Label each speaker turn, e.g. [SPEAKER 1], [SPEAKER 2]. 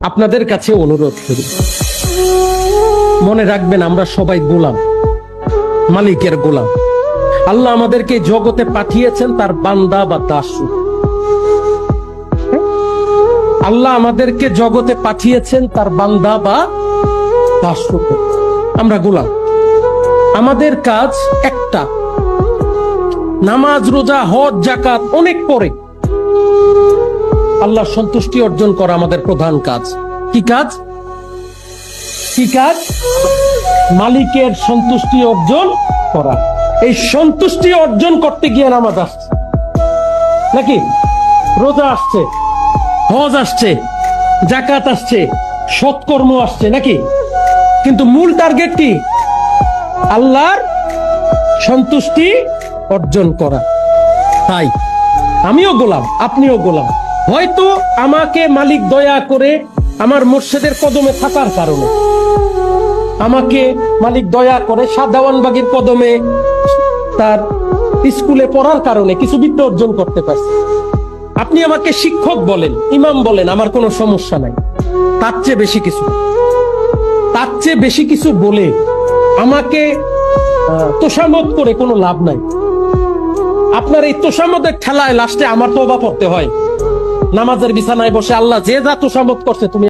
[SPEAKER 1] আপনাদের কাছে অনুরোধ করি, মনে রাখবেন আমরা সবাই গোলাম, মালিকের গোলাম। আল্লাহ আমাদেরকে জগতে পাঠিয়েছেন তার বান্দা বা দাস। আল্লাহ আমাদেরকে জগতে পাঠিয়েছেন তার বান্দা বা দাস। আমরা গোলাম। আমাদের কাজ একটা, নামাজ, রোজা, হজ, যাকাত অনেক পরে, আল্লাহর সন্তুষ্টি অর্জন করা আমাদের প্রধান কাজ। কি কাজ? কি কাজ? মালিকের সন্তুষ্টি অর্জন করা। এই সন্তুষ্টি অর্জন করতে গিয়ে নামাজ আসছে নাকি, রোজা আসছে, হজ আসছে, যাকাত আসছে, সৎকর্ম আসছে নাকি, কিন্তু মূল টার্গেট কি? আল্লাহর সন্তুষ্টি অর্জন করা। তাই আমিও গোলাম, আপনিও গোলাম। হয়তো আমাকে মালিক দয়া করে আমার মুর্শিদের কদমে থাকার কারণে, আমাকে মালিক দয়া করে সাদাওয়ানবাগীর কদমে তার স্কুলে পড়ার কারণে কিছু বিদ্যা অর্জন করতে পারছি। আপনি আমাকে শিক্ষক বলেন, ইমাম বলেন, আমার কোনো সমস্যা নাই। তার চেয়ে বেশি কিছু, তার চেয়ে বেশি কিছু বলে আমাকে তোষামত করে কোনো লাভ নাই। আপনার এই তোষামতের ঠেলায় লাস্টে আমার তওবা পড়তে হয়। নামাজের বিছানায় বসে আল্লাহ যে যা তোষামত করছে তুমি